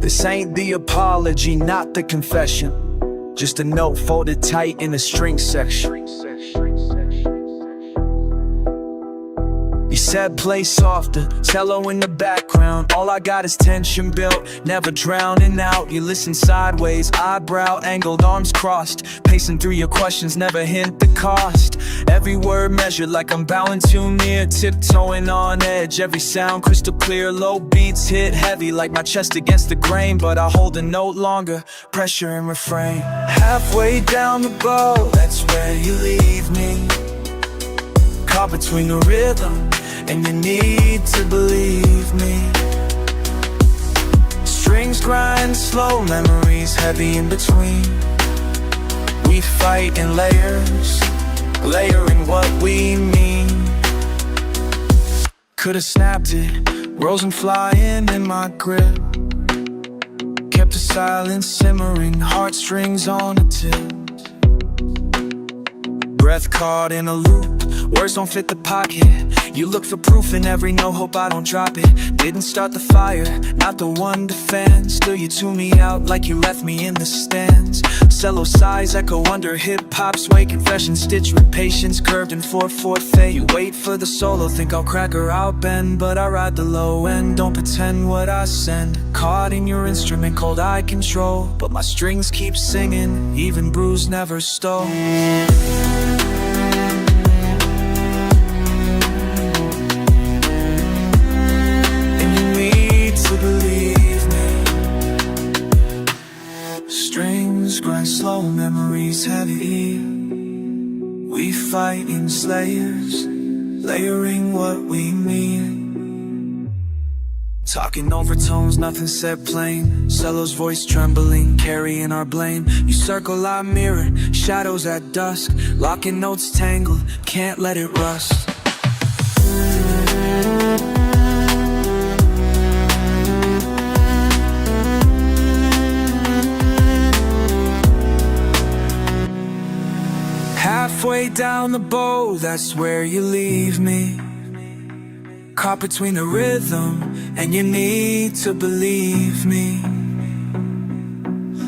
This ain't the apology, not the confession. Just a note folded tight in the string section. You said play softer, cello in the background. All I got is tension built, never drowning out. You listen sideways, eyebrow angled, arms crossed. Pacing through your questions, never hint the cost. Every word measured like I'm bowing too near, tiptoeing on edge. Every sound crystal clear, low beats hit heavy like my chest against the grain. But I hold a note longer, pressure and refrain. Halfway down the bow, that's where you leave me. Caught between the rhythm and you need to believe me. Strings grind slow, memories heavy in between. We fight in layers, layering what we mean. Could've snapped it, rose and flying in my grip. Kept the silence simmering, heartstrings on a tilt. Breath caught in a loop, words don't fit the pocket. You look for proof in every note, hope I don't drop it. Didn't start the fire, not the one to fan. Still you tune me out like you left me in the stands. Cello sighs echo under hip-hop sway. Confession stitched with patience, curved in 4/4 fade. You wait for the solo, think I'll crack or I'll bend. But I ride the low end, don't pretend what I send. Caught in your instrument, cold eye control. But my strings keep singing, even bruised never stole. Strings grind slow, memories heavy. We fight in layers, layering what we mean. Talking overtones, nothing said plain. Cello's voice trembling, carrying our blame. You circle, I mirror, shadows at dusk. Locking notes tangled, can't let it rust. Halfway down the bow, that's where you leave me. Caught between the rhythm and you need to believe me.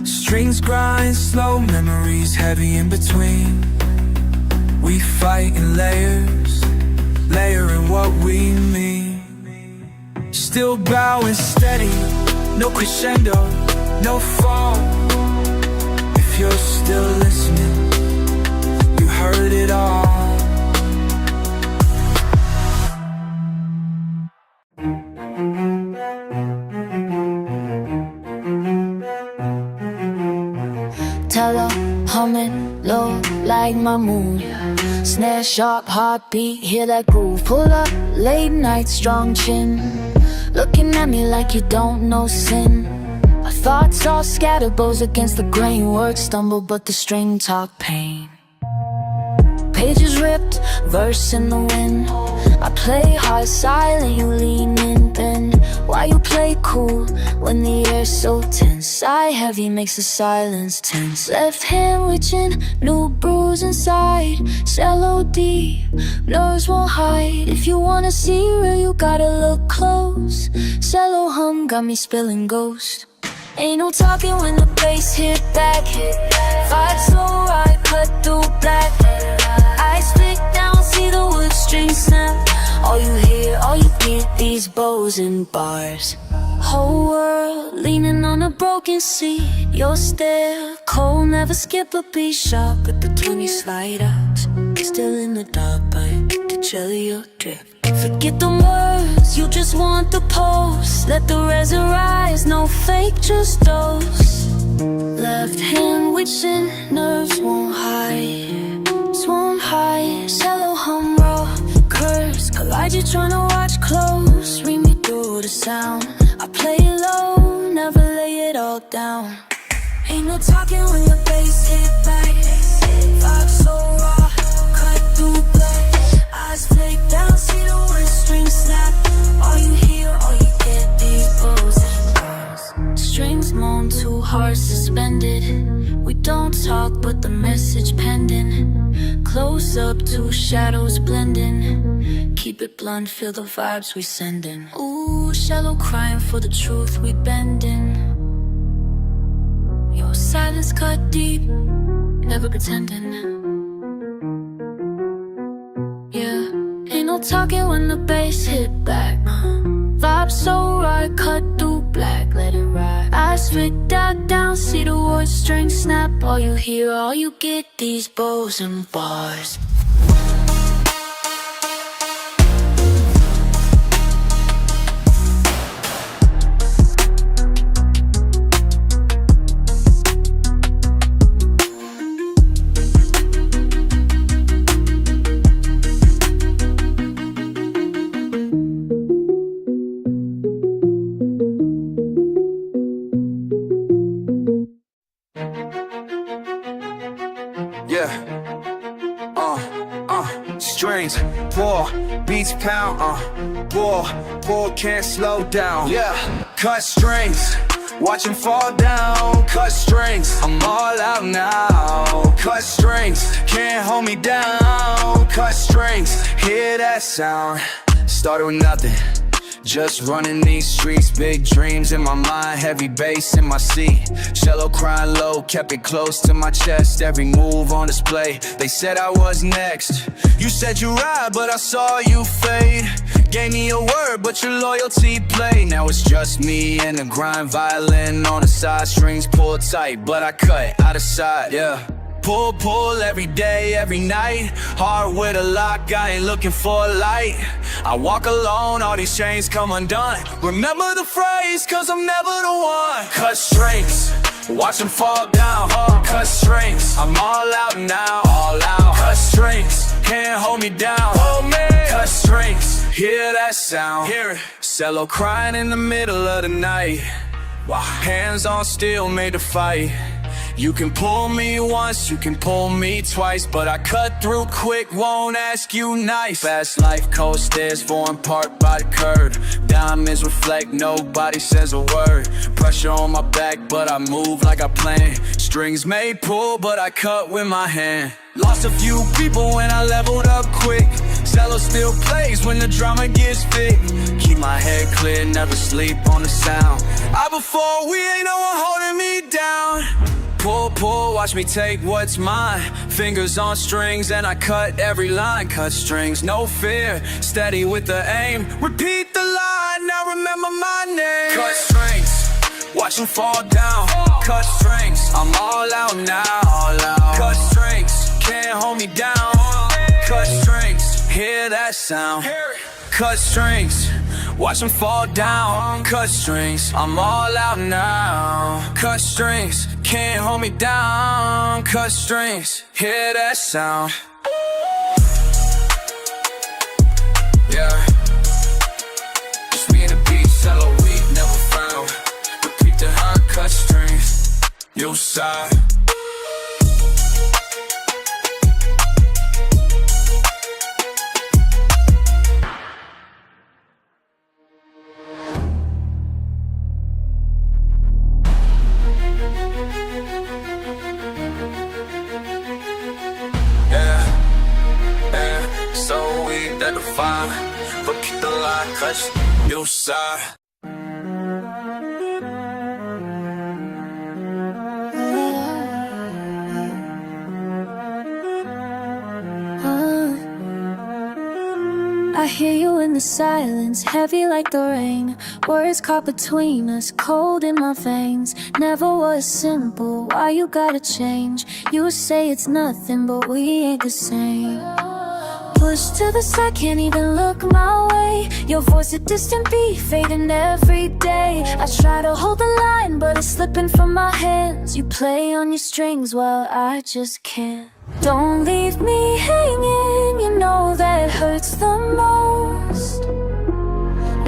Strings grind slow, memories heavy in between. We fight in layers, layering what we mean. Still bowing steady, no crescendo, no fall. If you're still listening, heard it all. Tell humming low like my mood. Snare sharp, heartbeat, hear that groove. Pull up, late night, strong chin. Looking at me like you don't know sin. Our thoughts all scattered, bows against the grain. Words stumble, but the string talk pain. Pages ripped, verse in the wind. I play hard, silent, you lean in. Then why you play cool when the air's so tense? Sigh heavy makes the silence tense. Left hand reaching, new bruise inside. Cello deep, nerves won't hide. If you wanna see real, you gotta look close. Cello hum got me spilling ghost. Ain't no talking when the bass hit back. Vibe so right, cut through black. Eyes flick down, see the wood string snap. All you hear, all you get, these bows and bars. Whole world leaning on a broken seat. Your stare, cold, never skip a beat. Sharp at the 20 slide out. Still in the dark, by the jelly your drip. Forget the words, you just want the pose. Let the razor rise, no fake, just dose. Left hand witching, nerves won't hide. Won't hide, cello hum raw. Curse, collide you tryna watch close. Read me through the sound. I play it low, never lay it all down. Ain't no talking when your bass hit back. Vibe so raw, cut through black. Eyes flick down, see the wood string snap. All you hear, all you get, these bows and bars. Strings moan, two hearts suspended. We don't talk, but the message pending. Close up, two shadows blending. Keep it blunt, feel the vibes we sending. Ooh, shallow crying for the truth we bending. silence cut deep, never pretending. Yeah, ain't no talking when the bass hit back. Vibe so right, cut through black, let it ride. I spit that down, see the wood string snap. All you hear, all you get, these bows and bars. Strings, pour, beats pound, pour, can't slow down. Yeah, cut strings, watch them fall down. Cut strings, I'm all out now. Cut strings, can't hold me down. Cut strings, hear that sound. Started with nothing, just running these streets. Big dreams in my mind, heavy bass in my seat. Shallow crying low, kept it close to my chest. Every move on display, they said I was next. You said you ride, but I saw you fade. Gave me a word, but your loyalty played. Now it's just me and the grind, violin on the side. Strings pulled tight, but I cut out of sight, yeah. Pull every day, every night. Hard with a lock, I ain't looking for a light. I walk alone, all these chains come undone. Remember the phrase, cause I'm never the one. Cut strings, watch them fall down. Cut strings, I'm all out now, all out. Cut strings, can't hold me down. Cut strings, hear that sound. Hear it. Cello crying in the middle of the night. Hands on steel made to fight. You can pull me once, you can pull me twice, but I cut through quick, won't ask you nice. Fast life, cold stairs, torn apart by the curb. Diamonds reflect, nobody says a word. Pressure on my back, but I move like I planned. Strings may pull, but I cut with my hand. Lost a few people when I leveled up quick. Cello still plays when the drama gets thick. Keep my head clear, never sleep on the sound. I before, we ain't no one holding me down. Pull, watch me take what's mine. Fingers on strings and I cut every line. Cut strings, no fear, steady with the aim. Repeat the line, now remember my name. Cut strings, watch them fall down. Cut strings, I'm all out now, all out. Cut strings, can't hold me down. Cut strings, hear that sound. Cut strings, watch them fall down. Cut strings, I'm all out now. Cut strings, can't hold me down. Cut strings, hear that sound. Yeah, just me and the beat, cello we never found. Repeat the hard cut strings, you side. Repeat the line, cut you side. I hear you in the silence, heavy like the rain. Words caught between us, cold in my veins. Never was simple, why you gotta change? You say it's nothing, but we ain't the same. Pushed to the side, can't even look my way. Your voice a distant beat, fading every day. I try to hold the line, but it's slipping from my hands. You play on your strings while I just can't. Don't leave me hanging, you know that hurts the most.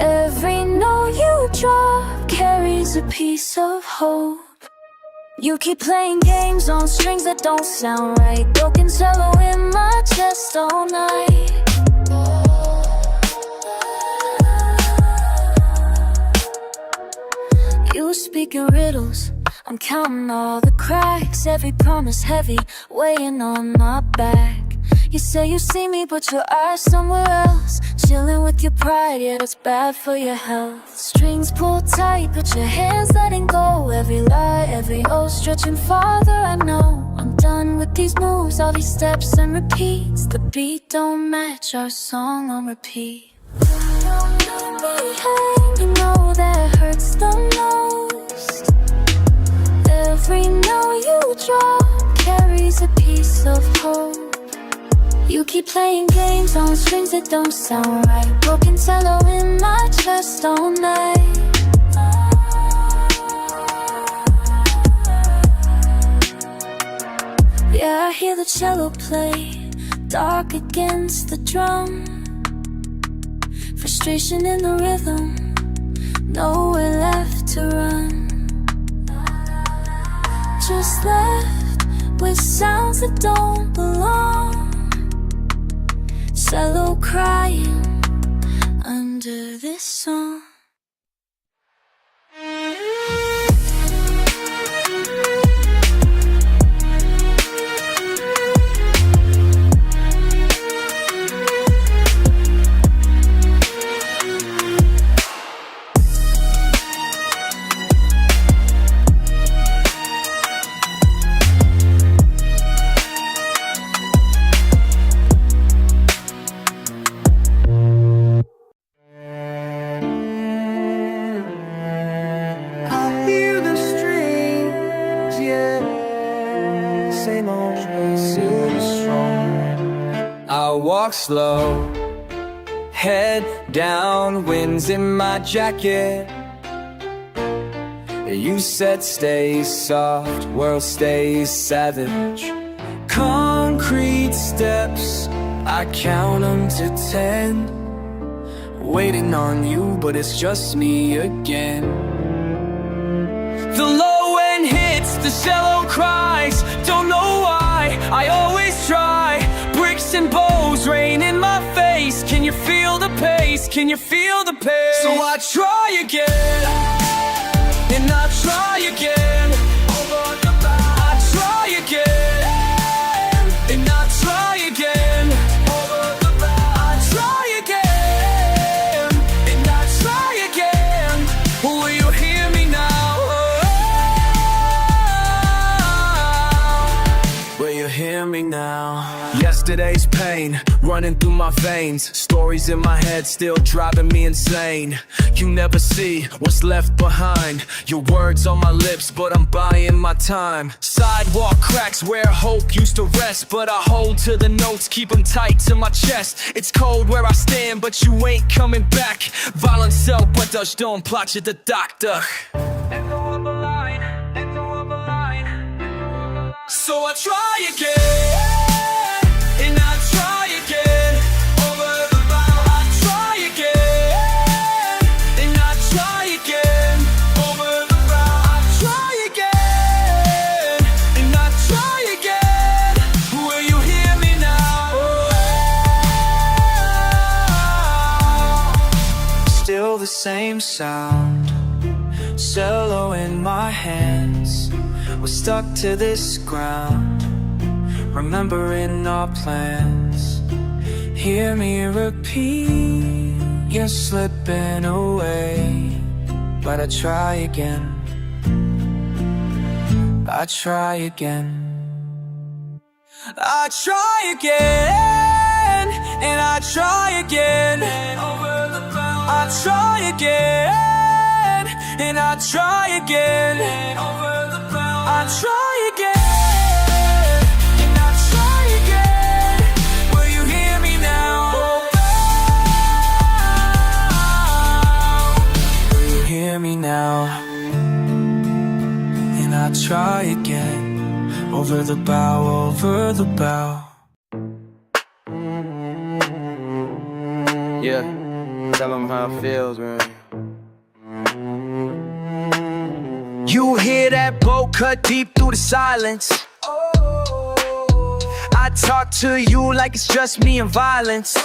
Every note you drop carries a piece of hope. You keep playing games on strings that don't sound right. Broken cello in my chest all night. You speak in riddles, I'm counting all the cracks. Every promise heavy, weighing on my back. You say you see me, but your eyes somewhere else. Chilling with your pride, yeah, that's bad for your health. Strings pulled tight, but your hands letting go. Every lie, every oath, stretching farther, I know. I'm done with these moves, all these steps and repeats. The beat don't match our song on repeat. You know that hurts the most. Every note you drop carries a piece of hope. You keep playing games on strings that don't sound right. Broken cello in my chest all night. Yeah, I hear the cello play, dark against the drum. Frustration in the rhythm, nowhere left to run. Just left with sounds that don't belong. Cello crying under this song. Walk slow, head down, winds in my jacket. You said stay soft, world stays savage. Concrete steps, I count them to 10. Waiting on you, but it's just me again. The low end hits, the cello cries. Don't know why, I always try. Bricks and bows rain in my face. Can you feel the pace? Can you feel the pace? So I try again, and I try again. I try again, and I try again. I try again, and I try again. Will you hear me now? Will you hear me now? Yesterday's pain running through my veins. Stories in my head still driving me insane. You never see what's left behind. Your words on my lips, but I'm buying my time. Sidewalk cracks where hope used to rest, but I hold to the notes, keep them tight to my chest. It's cold where I stand, but you ain't coming back. Violent self, but does don't plot you the doctor. So I try again. The same sound, cello in my hands. We're stuck to this ground, remembering our plans. Hear me repeat, you're slipping away. But I try again, I try again. I try again, and I try again. I try again, and I try again. I try again, and I try again. Will you hear me now? Will you hear me now? And I try again, over the bow, over the bow. Yeah. Tell them how it feels, man. You hear that boat cut deep through the silence. I talk to you like it's just me and violence.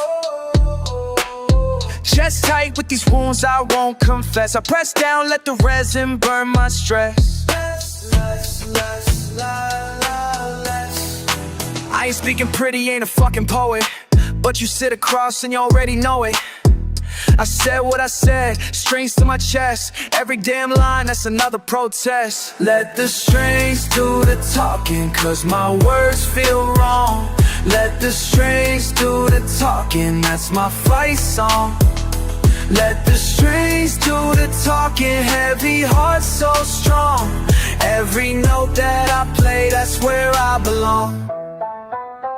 Chest tight with these wounds I won't confess. I press down, let the resin burn my stress. I I ain't speaking pretty, ain't a fucking poet, but you sit across and you already know it. I said what I said, strings to my chest. Every damn line, that's another protest. Let the strings do the talking, cause my words feel wrong. Let the strings do the talking, that's my fight song. Let the strings do the talking, heavy heart so strong. Every note that I play, that's where I belong.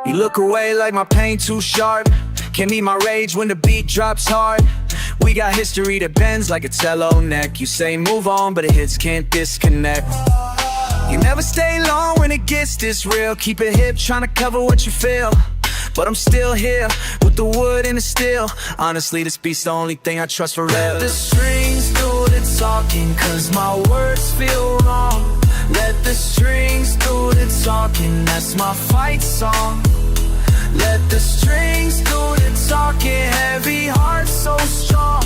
You look away like my pain too sharp. Can't meet my rage when the beat drops hard. We got history that bends like a cello neck. You say move on, but the hits can't disconnect. You never stay long when it gets this real. Keep it hip, tryna cover what you feel. But I'm still here, with the wood and the steel. Honestly, this beat's the only thing I trust for real. Let the strings do the talking, cause my words feel wrong. Let the strings do the talking, that's my fight song. Let the strings do the talking, heavy heart so strong.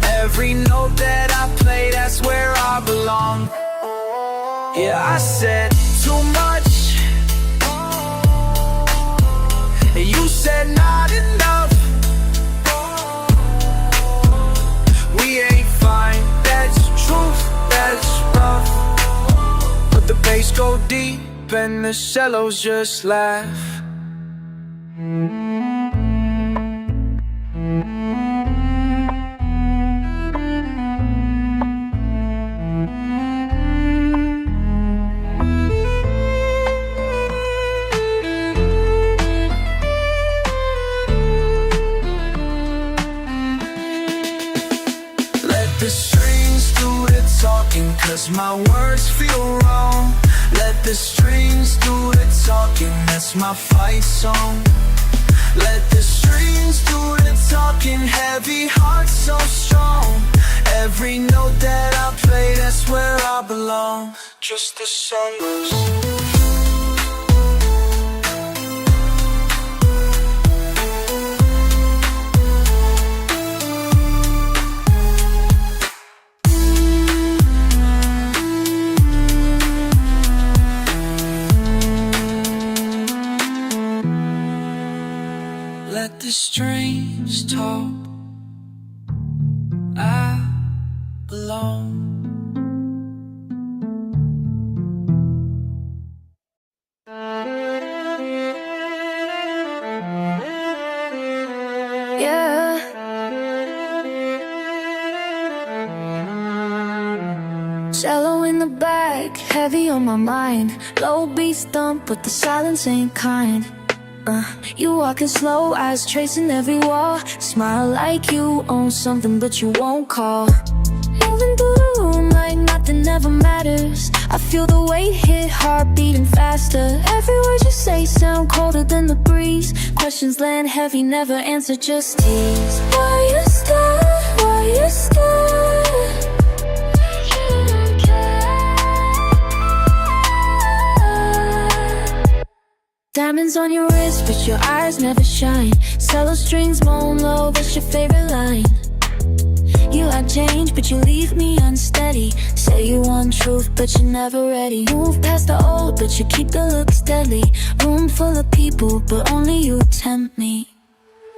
Every note that I play, that's where I belong. Yeah, I said too much, and you said not enough. We ain't fine, that's truth, that's rough. But the bass go deep and the cellos just laugh. The strings do the talking, cause my words feel wrong. Let the strings do the talking, that's my fight song. Let the strings do the talking, heavy heart so strong. Every note that I play, that's where I belong. Just the sun goes. Let the strings talk, I belong. Yeah. Cello in the back, heavy on my mind. Low beats thump, but the silence ain't kind. You walking slow, eyes tracing every wall. Smile like you own something, but you won't call. Moving through the room like nothing ever matters. I feel the weight hit, heart beating faster. Every word you say sound colder than the breeze. Questions land heavy, never answer, just tease. Why you stay? Why you stay? Diamonds on your wrist, but your eyes never shine. Cello strings moan low, that's your favorite line. You like change, but you leave me unsteady. Say you want truth, but you're never ready. Move past the old, but you keep the looks deadly. Room full of people, but only you tempt me.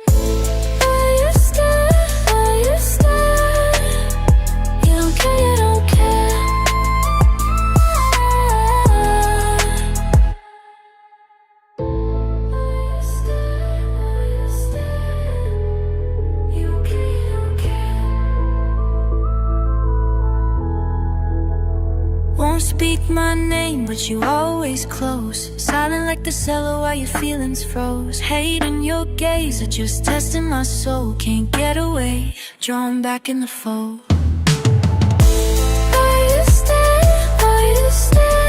Why you stay? Why you stay? You don't care, you don't care. Won't speak my name, but you always close. Silent like the cello while your feelings froze. Hate in your gaze, are just testing my soul. Can't get away, drawn back in the fold. Why you stay? Why you stay?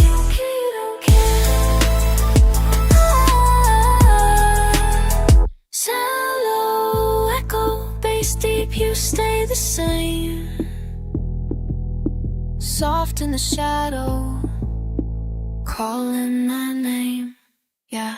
You don't care, you don't care. Sound low, echo, bass deep, you stay the same. Soft in the shadow, calling my name, yeah.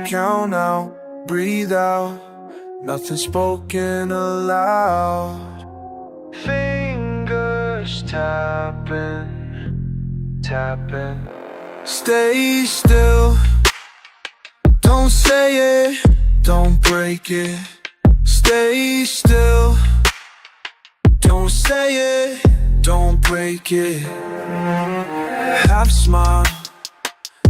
count out, breathe out, nothing spoken aloud. Fingers tapping, tapping. Stay still, don't say it, don't break it. Stay still, don't say it, don't break it. Half smile,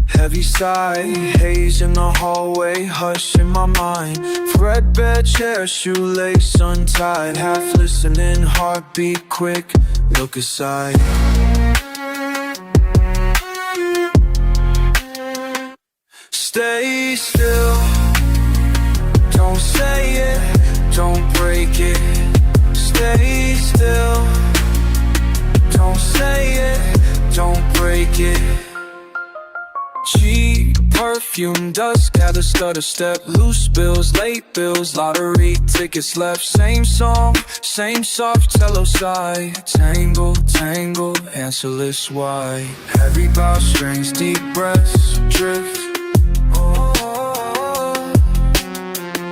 heavy sigh, haze in the hallway, hush in my mind. Threadbare chair, shoelace untied, half listening, heartbeat quick, look aside. Stay still, don't say it, don't break it. Stay still, don't say it, don't break it. Cheap perfume, dust gather, stutter step, loose bills, late bills, lottery tickets left. Same song, same soft cello side. Tangle, tangle, answerless why. Heavy bow strings, deep breaths, drift. Oh,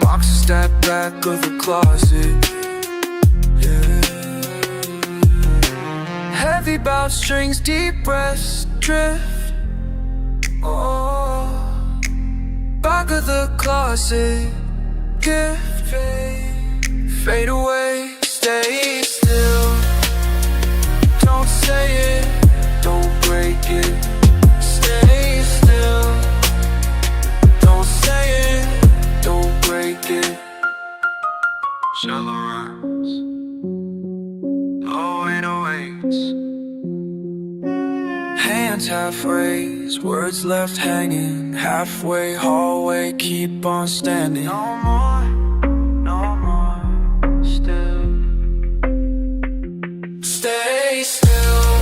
boxes that back of the closet. Yeah. Heavy bow strings, deep breaths, drift. Oh, back of the closet, gift, fade away, stay still. Don't say it, don't break it. Stay still, don't say it, don't break it. Shallow rhymes, low 808s. Hands half raised, words left hanging. Halfway hallway, keep on standing. No more, no more, still. Stay still,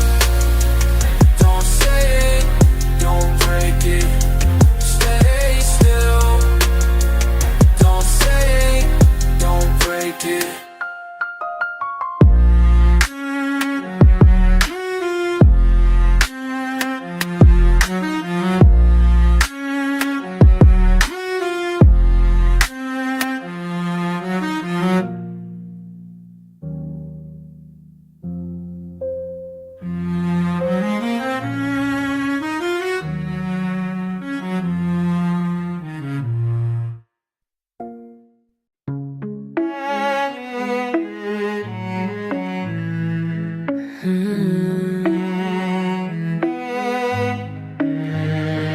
don't say it, don't break it. Stay still, don't say it, don't break it.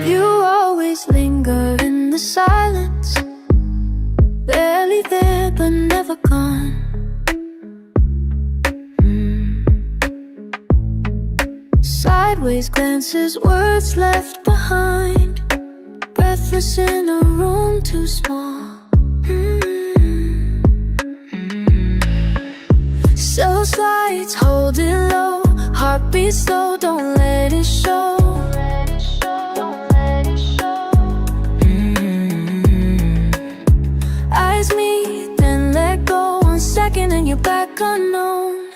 You always linger in the silence, barely there but never gone. Sideways glances, words left behind, breathless in a room too small. Cell slides, hold it low, heartbeat slow, don't let it show. Eyes meet, then let go, 1 second and you're back unknown.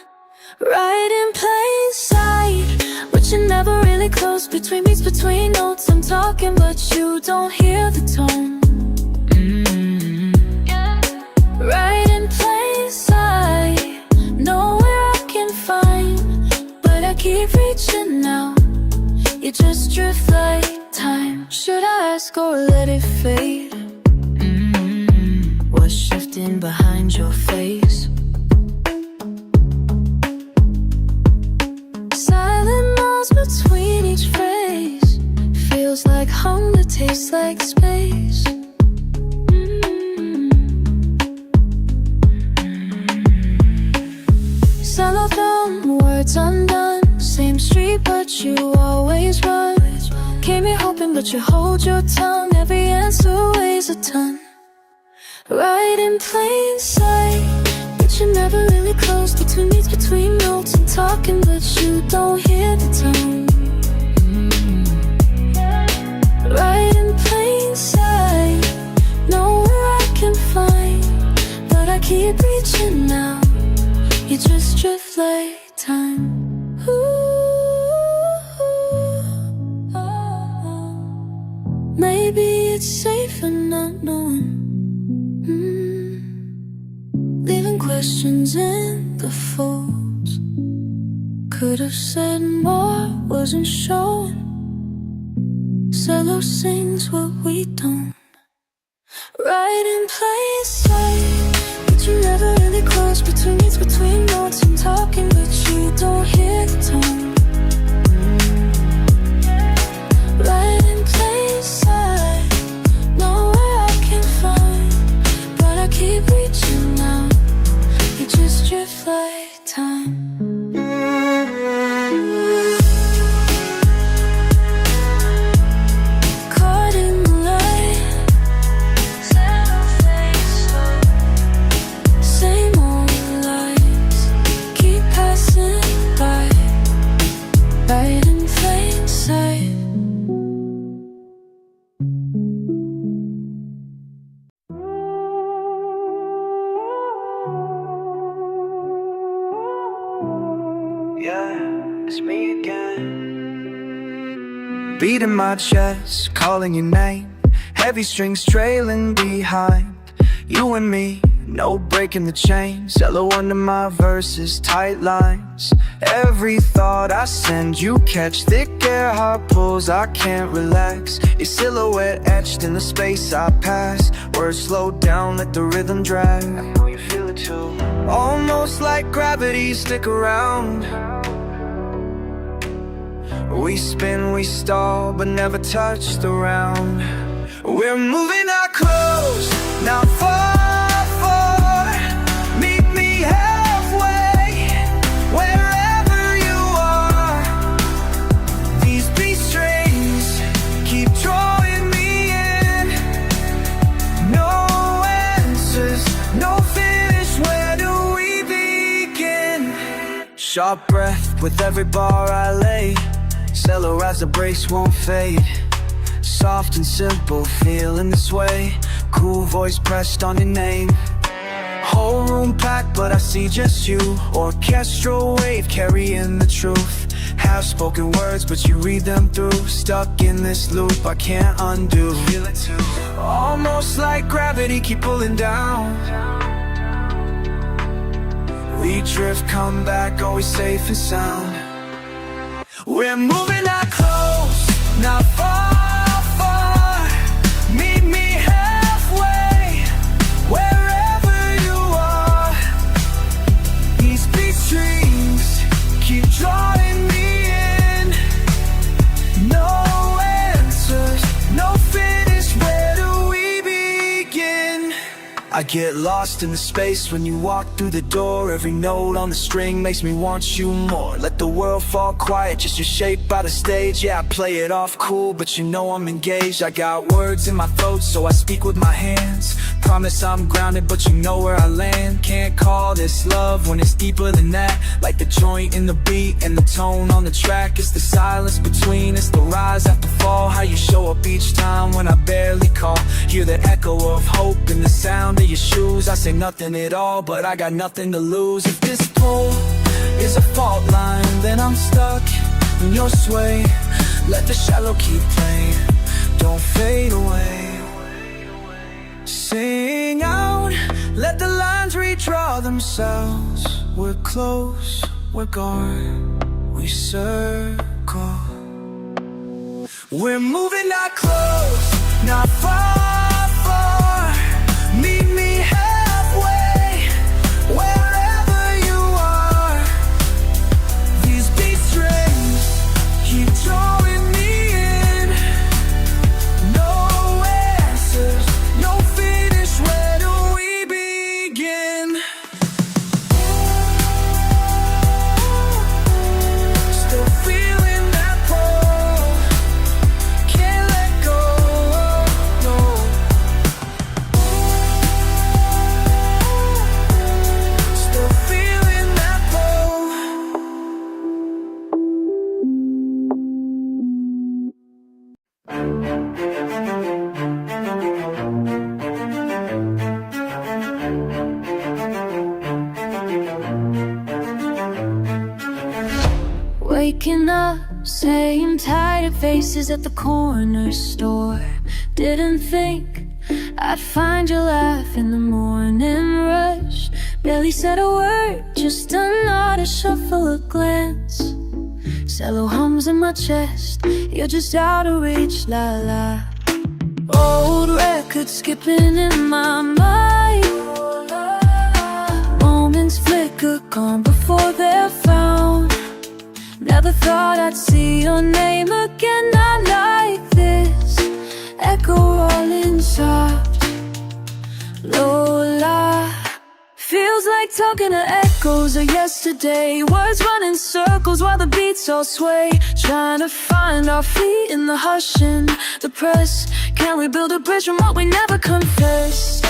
Right in plain sight, but you're never really close. Between beats, between notes, I'm talking but you don't hear the tone. Right in plain sight, nowhere I can find, but I keep reaching out. You just drift like time. Should I ask or let it fade? What's shifting behind your face? Silent miles between each phrase, feels like hunger, tastes like space. Cellophane, words undone, same street but you always run. Came here hoping but you hold your tongue, every answer weighs a ton. Right in plain sight, but you're never really close. Between beats, between notes, I'm talking but you don't hear the tone. Right in plain sight, nowhere I can find, but I keep reaching out. You just drift like time. Maybe maybe it's safer not knowing. Leaving questions in the folds. Could have said more, wasn't showing. Cello sings what we don't. Right in plain sight, but you're never really close. Between beats, between notes, and talking, but you don't hear the tone. Right in plain sight, nowhere I can find, but I keep reaching out. You just drift like time. Beating my chest, calling your name. Heavy strings trailing behind. You and me, no breaking the chain. Cello under my verses, tight lines. Every thought I send, you catch. Thick air, heart pulls, I can't relax. Your silhouette etched in the space I pass. Words slow down, let the rhythm drag. I know you feel it too. Almost like gravity, stick around. We spin, we stall, but never touch the ground. We're moving our clothes, not far, far. Meet me halfway, wherever you are. These beat strings keep drawing me in. No answers, no finish, where do we begin? Sharp breath with every bar I lay. Cello as the brace won't fade. Soft and simple, feeling this way. Cool voice pressed on your name. Whole room packed, but I see just you. Orchestral wave carrying the truth. Half-spoken words, but you read them through. Stuck in this loop, I can't undo. Feel it too. Almost like gravity, keep pulling down. We drift, come back, always safe and sound. We're moving our clothes, not far, far. Meet me halfway, wherever you are. These beat strings keep drawing me in. No answers, no finish, where do we begin? I get lost in the space when you walk through the door. Every note on the string makes me want you more. Let the world fall quiet, just your shape by the stage. Yeah, I play it off cool, but you know I'm engaged. I got words in my throat, so I speak with my hands. Promise I'm grounded, but you know where I land. Can't call this love when it's deeper than that. Like the joint in the beat and the tone on the track. It's the silence between, it's the rise after fall. How you show up each time when I barely call. Hear the echo of hope in the sound of your shoes. I say nothing at all, but I got nothing to lose. If this pull is a fault line, then I'm stuck in your sway. Let the shallow keep playing, don't fade away. Sing out, let the lines redraw themselves. We're close, we're gone, we circle. We're moving our clothes, not far, far. Meet me halfway, wherever you are. These beat strings keep drawing me in. No answers, no finish, where do we begin? Still feeling that pull, can't let go, no. Waking up, saying tired faces at the corner store. Didn't think I'd find your laugh in the morning rush. Barely said a word, just a nod, a shuffle, a glance. Cello hums in my chest, you're just out of reach, la la. Old records skipping in my mind. Moments flicker, gone before they're found. Never thought I'd see your name again, not like this. Echo rolling soft, Lola. Feels like talking to echoes of yesterday. Words run in circles while the beats all sway. Trying to find our feet in the hush and the press. Can we build a bridge from what we never confessed?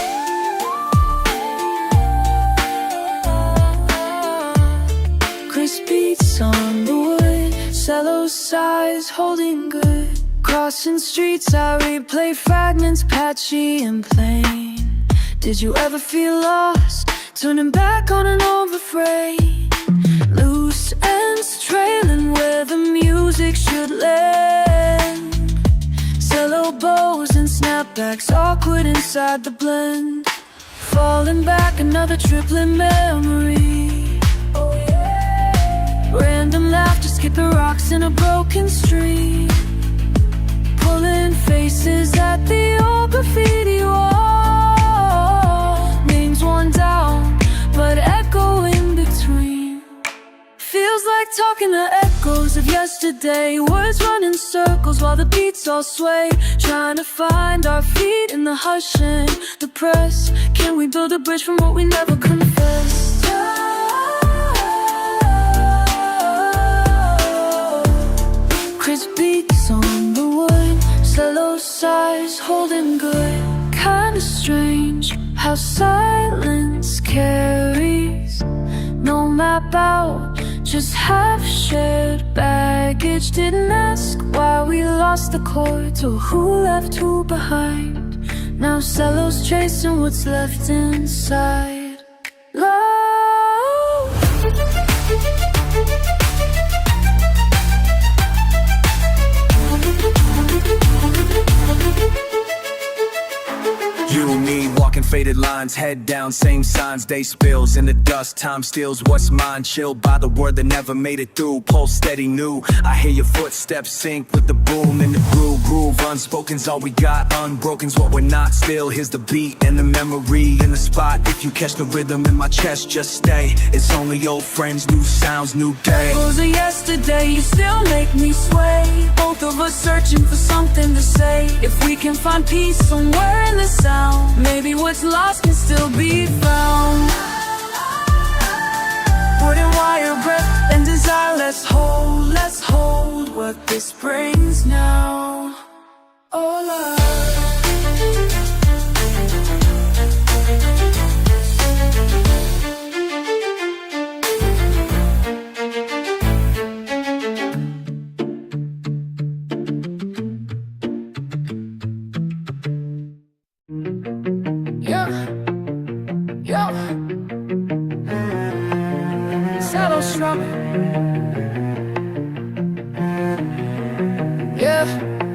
Crisp beats on the wood, cello sighs holding good. Crossing streets I replay fragments patchy and plain. Did you ever feel lost? Turning back on an old refrain. Loose ends trailing where the music should land. Cello bows and snapbacks awkward inside the blend. Falling back another triplet memory. Oh yeah. Random laughter skipping rocks in a broken street. Pulling faces at the old graffiti wall. Names worn down, but echo in between. Feels like talking to echoes of yesterday. Words run in circles while the beats all sway. Trying to find our feet in the hush and the press. Can we build a bridge from what we never confessed? Crisp beats on the wood, cello sighs holding good. Kinda strange how silence carries no map out, just half shared baggage. Didn't ask why we lost the chords or who left who behind. Now cello's chasing what's left inside. Love. You and me walking faded lines, head down, same signs, day spills in the dust, time steals what's mine, chilled by the word that never made it through, pulse steady new, I hear your footsteps sync with the boom in the groove, unspoken's all we got, unbroken's what we're not, still here's the beat and the memory in the spot, if you catch the rhythm in my chest, just stay, it's only old friends, new sounds, new day. Echoes of yesterday, you still make me sway, both of us searching for something to say, if we can find peace somewhere in the sound. Maybe what's lost can still be found. Putting wire, breath, and desire. Let's hold what this brings now. Oh, love. Saddle strumming.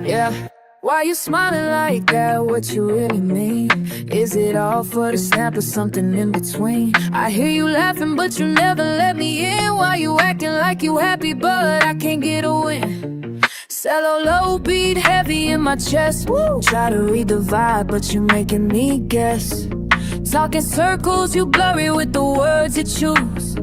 Yeah. Why you smiling like that? What you really mean? Is it all for the snap or something in between? I hear you laughing, but you never let me in. Why you acting like you happy, but I can't get a win? Cello low beat, heavy in my chest. Woo. Try to read the vibe, but you making me guess. Talking circles, you blurry with the words you choose.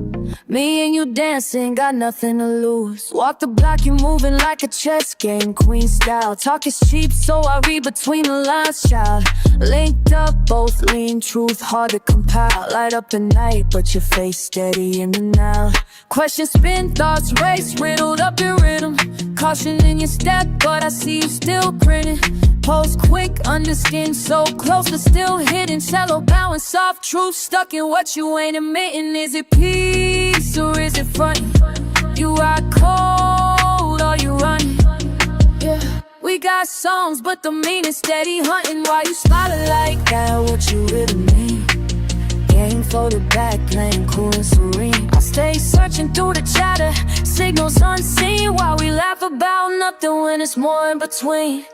Me and you dancing, got nothing to lose. Walk the block, you moving like a chess game, queen style. Talk is cheap, so I read between the lines, child. Linked up, both lean, truth hard to compile. Light up the night, but your face steady in and out. Questions spin, thoughts race, riddled up in rhythm. Caution in your step, but I see you still grinning. Pose quick, under skin, so close but still hidden. Shallow bowing, soft truth stuck in what you ain't admitting. Is it peace or is it front? You are cold or you running? Yeah, we got songs, but the meaning steady hunting. Why you smiling like that? What you really mean? Game folded back, playing cool and serene. I stay searching through the chatter, signals unseen, while we laugh about nothing when it's more in between.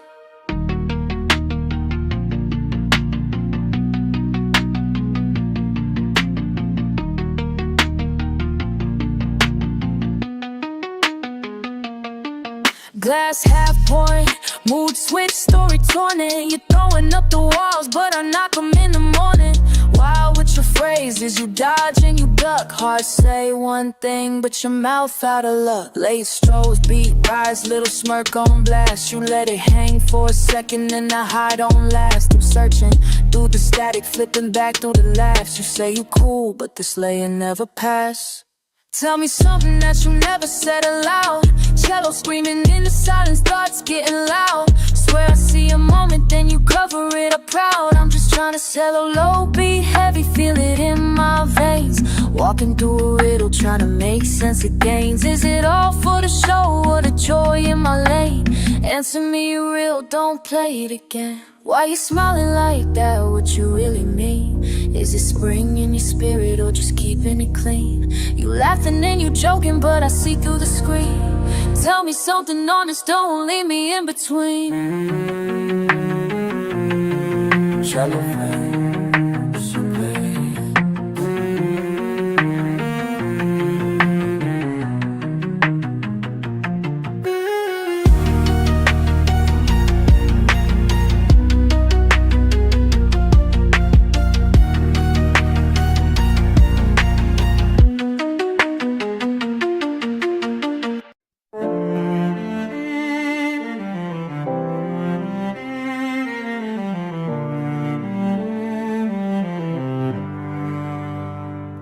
Glass half pouring, mood switch, story torn in. You're throwing up the walls, but I knock them in the morning. Wild with your phrases, you dodge and you duck. Heart say one thing, but your mouth out of luck. Late strolls, beat rise, little smirk on blast. You let it hang for a second and the high don't last. I'm searching through the static, flipping back through the laughs. You say you cool, but this laying never pass. Tell me something that you never said aloud. Cello screaming in the silence, thoughts getting loud. Swear I see a moment, then you cover it up proud. I'm just trying to settle low, beat heavy, feel it in my veins. Walking through a riddle, trying to make sense of gains. Is it all for the show or the joy in my lane? Answer me real, don't play it again. Why you smiling like that, what you really mean? Is it spring in your spirit or just keeping it clean? You laughing and you joking, but I see through the screen. Tell me something honest, don't leave me in between. Shallow friends, so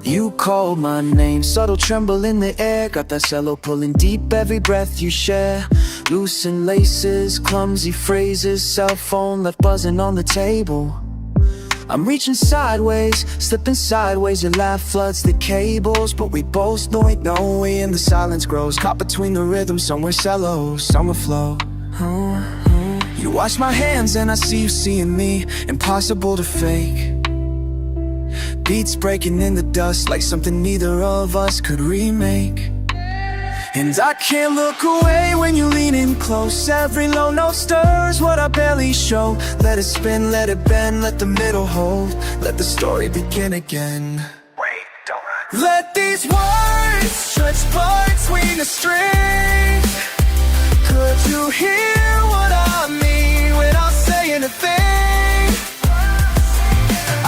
You called my name, subtle tremble in the air. Got that cello pulling deep every breath you share. Loosen laces, clumsy phrases, cell phone left buzzing on the table. I'm reaching sideways, slipping sideways. Your laugh floods the cables, but we both know it no way. And the silence grows, caught between the rhythms. Somewhere cello, somewhere flow. You watch my hands and I see you seeing me. Impossible to fake. Beats breaking in the dust like something neither of us could remake. And I can't look away when you lean in close. Every low note stirs what I barely show. Let it spin, let it bend, let the middle hold. Let the story begin again. Wait, don't run. Let these words stretch between the strings. Could you hear what I mean without saying a thing?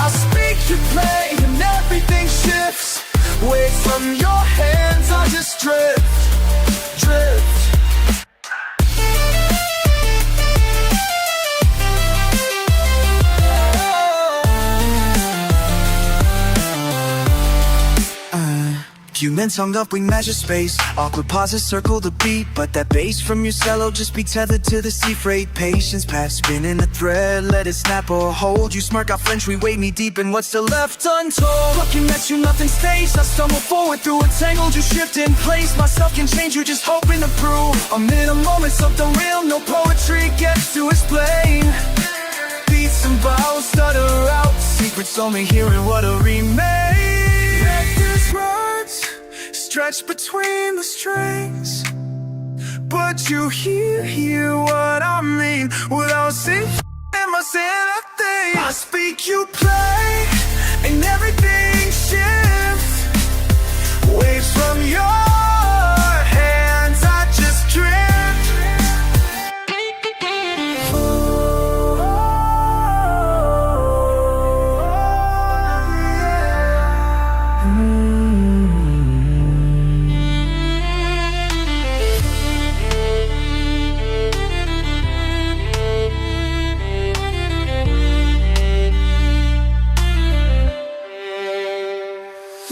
I speak, you play, and everything shifts. Waves from your hands, I just drift, drift. Humans hung up, we measure space. Awkward pauses circle the beat, but that bass from your cello just be tethered to the sea freight. Patience past spinning a thread, let it snap or hold. You smirk, I flinch, we wade knee deep in what's still left untold. Looking at you, nothing staged. I stumble forward through a tangled, you shift in place. Myself can change, you just hoping to prove. I'm in a moment, something real, no poetry gets to explain. Beats and vowels stutter out, secrets only hearing what a remain. Let these words stretch between the strings, but you hear what I mean without saying am I saying a thing? I speak, you play, and everything shifts. Waves from your hands, I just drift.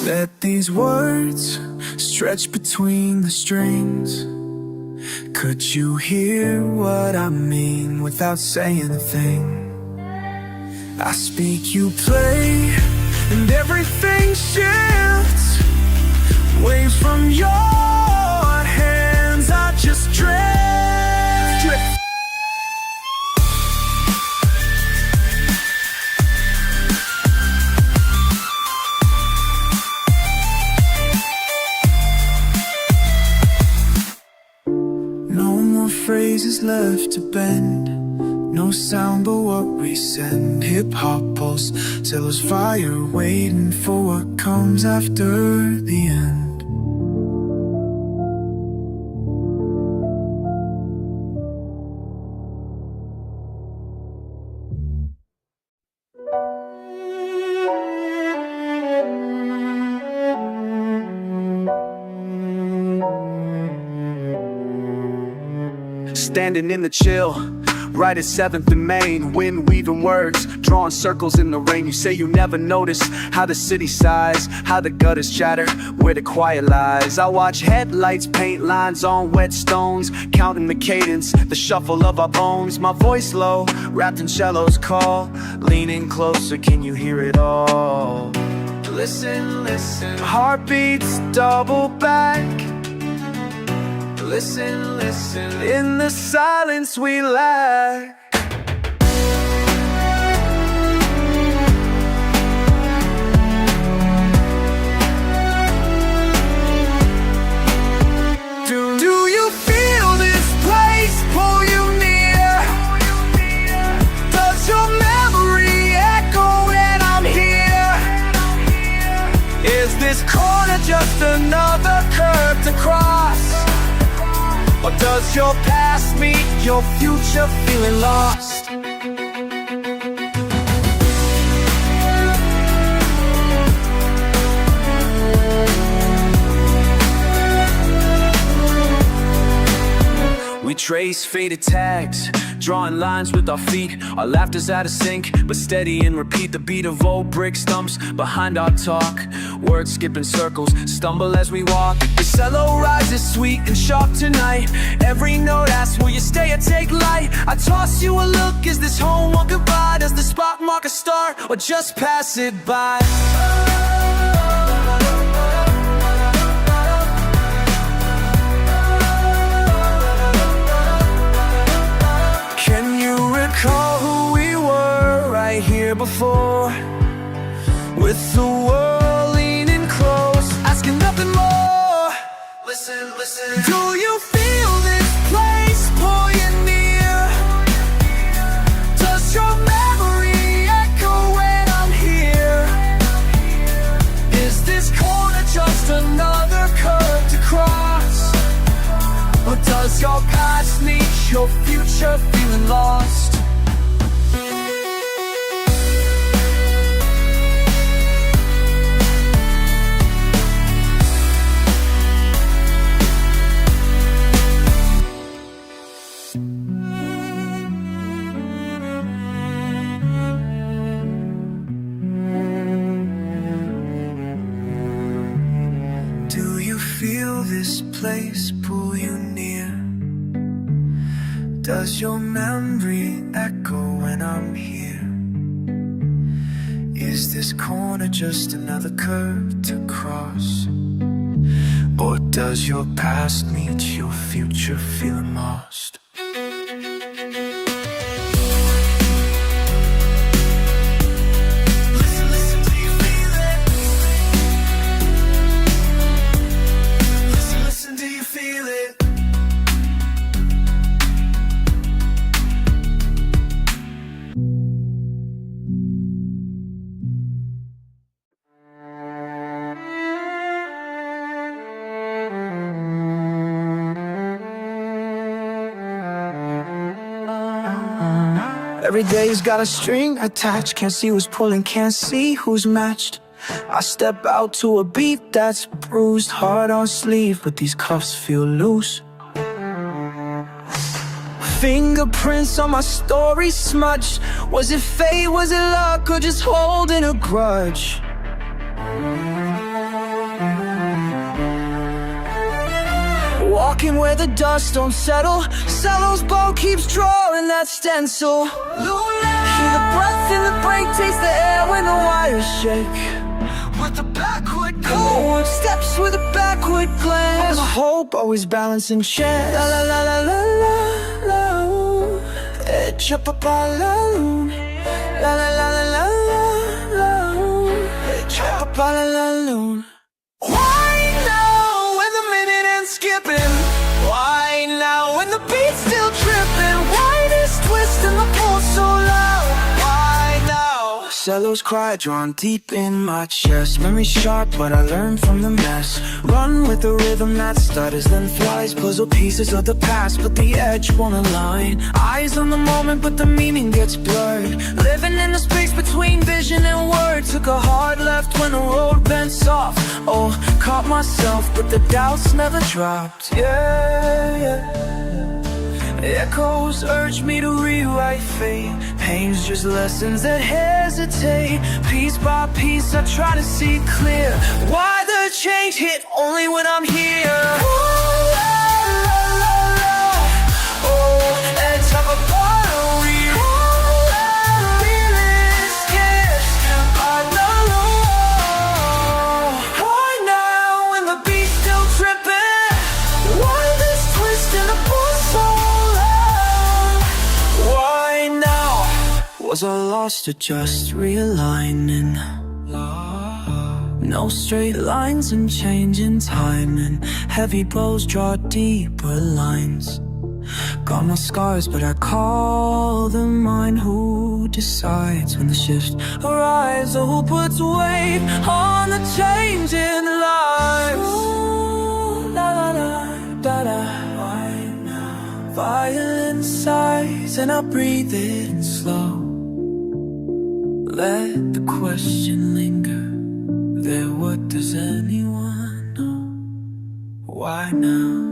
Let these words stretch between the strings. Could you hear what I mean without saying a thing? I speak, you play, and everything shifts. Waves from your hands, I just drift, drift. phrases left to bend. No sound but what we send. Hip-hop pulse, cellos fire, waiting for what comes after the end. Standing in the chill, right at 7th and Main, wind weaving words, drawing circles in the rain. You say you never notice how the city sighs, how the gutters chatter, where the quiet lies. I watch headlights paint lines on wet stones, counting the cadence, the shuffle of our bones. My voice low, wrapped in cellos call, leaning closer, can you hear it all? Listen, listen, heartbeats double back. Listen, listen, in the silence we lack. Do you feel this place pull you near? Does your memory echo when I'm here? Is this corner just another curve to cross? Or does your past meet your future feeling lost? We trace faded tags, drawing lines with our feet. Our laughter's out of sync, but steady and repeat. The beat of old brick stumps behind our talk. Words skipping circles, stumble as we walk. The cello rises sweet and sharp tonight. Every note asks, will you stay or take light? I toss you a look, is this home or goodbye? Does the spot mark a start or just pass it by? Can you recall who we were right here before? With the world leaning close, asking nothing more. Listen, listen. Do you feel this place pull you near? Does your memory echo when I'm here? Is this corner just another curve to cross? Or does your past meet your future feeling lost? Do you feel this place pull you near? Does your memory echo when I'm here? Is this corner just another curve to cross? Or does your past meet your future feeling lost? Every day's got a string attached. Can't see who's pulling, can't see who's matched. I step out to a beat that's bruised, heart on sleeve, but these cuffs feel loose. Fingerprints on my story smudged. Was it fate, was it luck, or just holding a grudge? Walking where the dust don't settle. Cello's bow keeps drawing that stencil. Hear the breath in the break, taste the air when the wires shake. With the backward go, steps with a backward glance. All the hope, always balancing chance. La la la la la la la. La la la la la la. Why now when the minute ends skipping? Why now when the beat's still twist and the pull so loud. Why now? Cellos cry, drawn deep in my chest. Memory sharp, but I learned from the mess. Run with the rhythm that stutters, then flies. Puzzle pieces of the past, but the edge won't align. Eyes on the moment, but the meaning gets blurred. Living in the space between vision and word. Took a hard left when the road bent soft. Oh, caught myself, but the doubts never dropped. Yeah. Echoes urge me to rewrite fate. Pain's just lessons that hesitate. Piece by piece I try to see clear. Why the change hit only when I'm here? Ooh, la, la, la, la. Oh, and top of bottle read. Ooh, la, realist, yes, I know. Why now when the beat's still tripping? Why this twist in the pull so? Was I lost or just realigning? No straight lines and changing timing. Heavy bows draw deeper lines. Got my scars, but I call them mine. Who decides when the shift arrives? Or who puts weight on the changing lives? Ooh, la la la, da da. Why now? Violin sighs and I breathe it in slow. Let the question linger there. What does anyone know? Why now?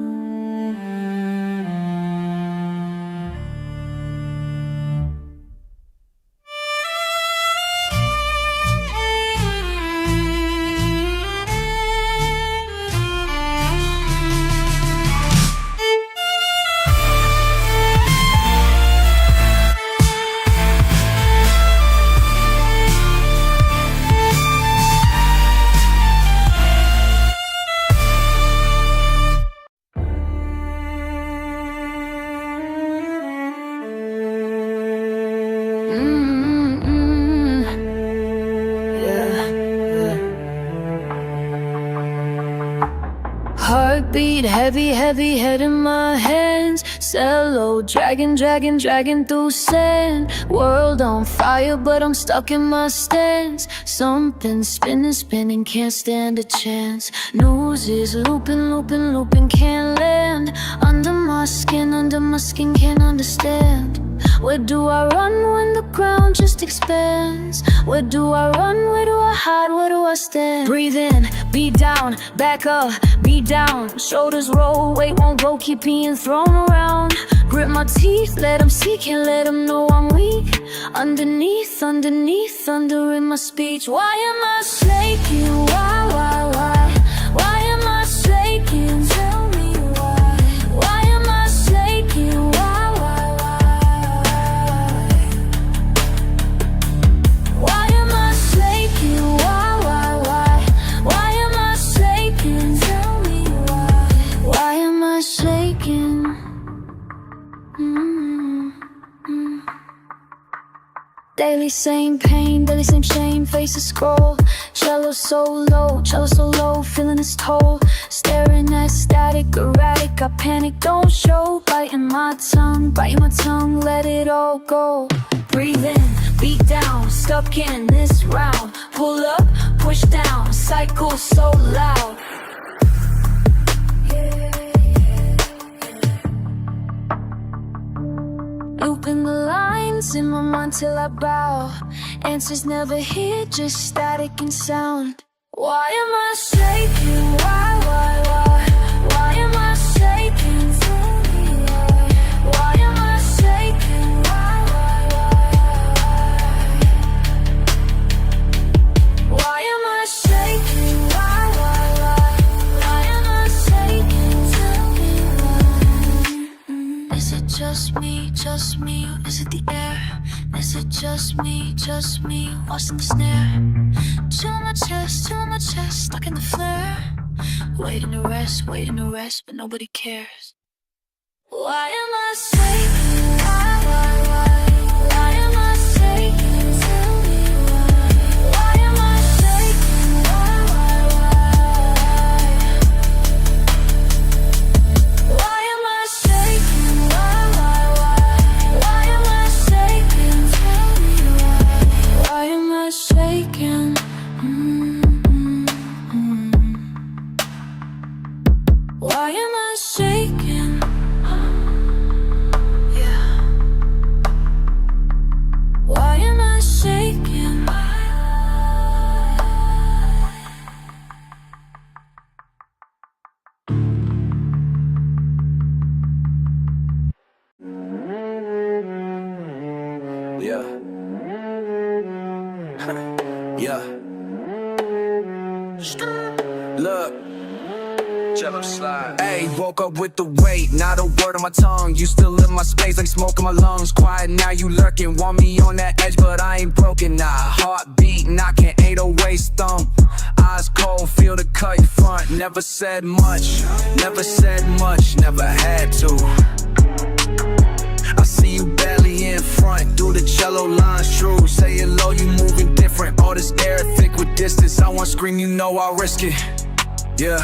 Heartbeat, heavy, heavy head in my hands. Cello, dragging through sand. World on fire, but I'm stuck in my stance. Something spinning, can't stand a chance. News is looping, can't land. Under my skin, can't understand. Where do I run when the ground just expands? Where do I run, where do I hide, where do I stand? Breathe in, be down, back up, be down. Shoulders roll, weight won't go, keep being thrown around. Grit my teeth, let them see, can't let them know I'm weak. Underneath, under in my speech. Why am I shaking? Why? Why am I shaking? Tell me why. Why am I shaking? Why? Why am I shaking? Why? Why am I shaking? Tell me why. Why am I shaking? Daily same pain, daily same shame, faces scroll. Cello so low, feeling its toll. Staring at static, erratic, I panic, don't show. Biting my tongue, let it all go. Breathe in, beat down, stuck in this round. Pull up, push down, cycle so loud. Looping the lines in my mind till I bow. Answers never here, just static and sound. Why am I shaking? Why? Why am I shaking? Tell me why. Why am I shaking? Why? Why am I shaking? Why? Why am I shaking? Tell me why. Is it just me, or is it the air? Is it just me, watching the snare? Chill my chest, stuck in the flare. Waiting to rest, but nobody cares. Why am I shaking? Why am I shaking? Tell me why. Why am I shaking? Why? Why am I shaking? Why am I day. Woke up with the weight, not a word on my tongue. Used to live my space like smoke in my lungs. Quiet now you lurking, want me on that edge, but I ain't broken. Nah, heartbeat knocking, 808's thump. Eyes cold, feel the cut front. Never said much, never had to. I see you barely in front, do the cello lines true. Say it low, you moving different. All this air thick with distance. I won't scream, you know I'll risk it. Yeah,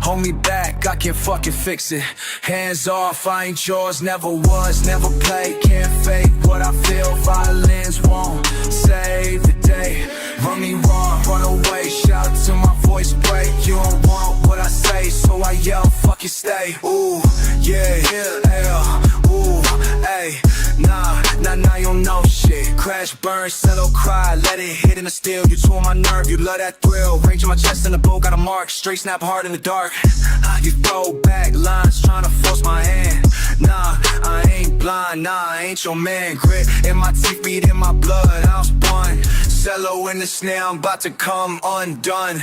hold me back, I can fucking fix it. Hands off, I ain't yours, never was, never played. Can't fake what I feel, violins won't save the day. Run me wrong, run away, shout till my voice break. You don't want what I say, so I yell, fuck you, stay. Ooh, yeah, yeah, ooh, ayy. Nah, you don't know shit. Crash, burn, settle, cry, let it hit in the steel. You tore my nerve, you love that thrill. Range in my chest in the bow, got a mark. Straight snap hard in the dark. You throw back lines, trying to force my hand. Nah, I ain't blind, nah, I ain't your man. Grit in my teeth, beat in my blood, I was born. Cello in the snare, I'm about to come undone.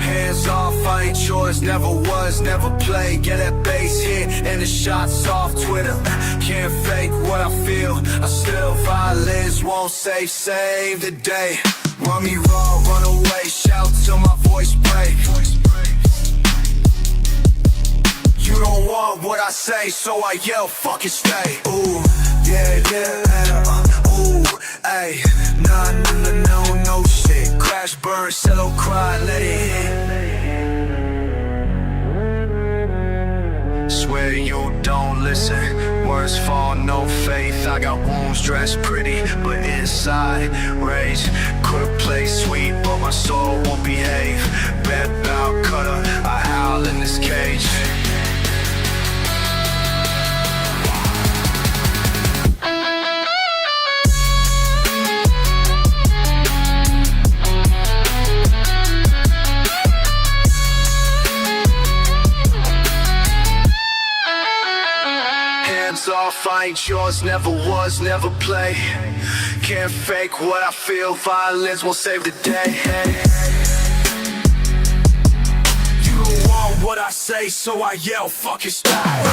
Hands off, I ain't yours, never was, never played. Get that bass hit and the shots off Twitter. Can't fake what I feel, I still violins won't save the day. Run me raw, run away, shout till my voice break. You don't want what I say, so I yell, fuck it, stay. Ooh, yeah, ooh, ayy. Nah, no shit. Crash, burn, settle, cry, let it hit. Swear you don't listen, words fall, no faith. I got wounds dressed pretty, but inside rage. Could've played sweet, but my soul won't behave. Bad bow cutter, I howl in this cage. Off, I ain't yours, never was, never play. Can't fake what I feel, violins won't save the day. You don't want what I say, so I yell, fuck your style.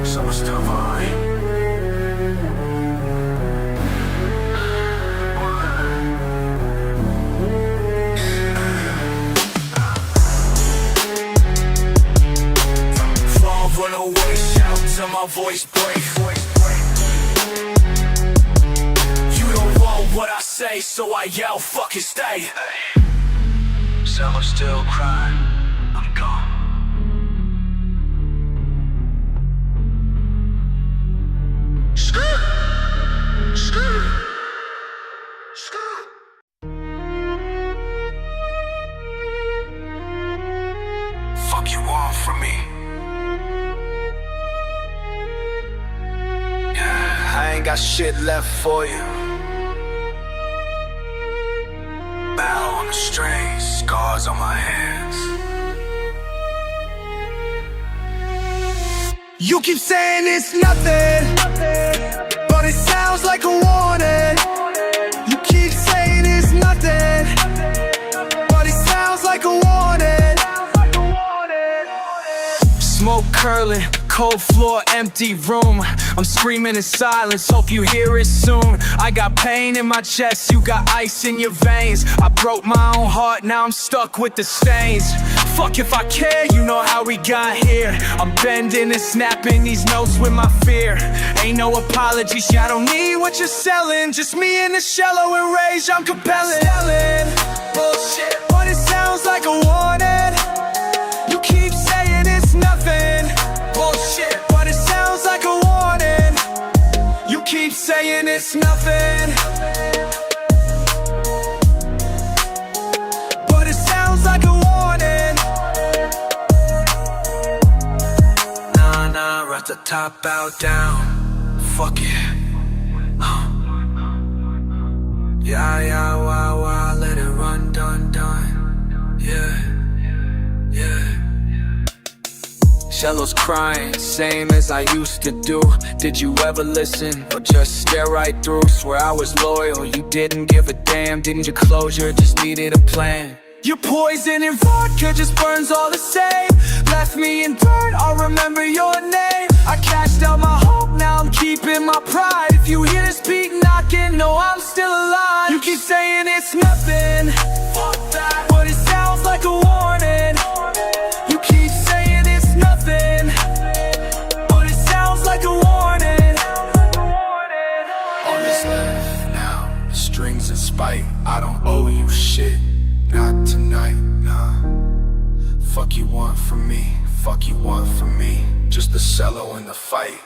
So much divine. Run away, shout till my voice break. You don't want what I say, so I yell, fuck it, stay. Some are still crying, I'm gone. Fuck you want from me? I ain't got shit left for you. Bow on the strings, scars on my hands. You keep saying it's nothing, but it sounds like a warning. You keep saying it's nothing, but it sounds like a warning. Smoke curling, cold floor, empty room. I'm screaming in silence, hope you hear it soon. I got pain in my chest, you got ice in your veins. I broke my own heart, now I'm stuck with the stains. Fuck if I care, you know how we got here. I'm bending and snapping these notes with my fear. Ain't no apologies, I don't need what you're selling. Just me in the shallow and rage, I'm compelling. Bullshit, but it sounds like a warning. You keep saying it's nothing. Bullshit, but it sounds like a warning. You keep saying it's nothing, but it sounds like a warning. Nah, right the top, bow down. Fuck it. Yeah, wow, let it run, done. Yeah. Shallows crying, same as I used to do. Did you ever listen or just stare right through? Swear I was loyal, you didn't give a damn. Didn't you closure, just needed a plan. Your poison and vodka just burns all the same. Left me in dirt, I'll remember your name. I cashed out my hope, now I'm keeping my pride. If you hear this beat knocking, know I'm still alive. You keep saying it's nothing, fuck that, but it sounds like a warning. You keep saying it's nothing, but it sounds like a warning. All that's left now, strings and spite. I don't owe you shit, not tonight, nah. Fuck you want from me, fuck you want from me. Just the cello and the fight.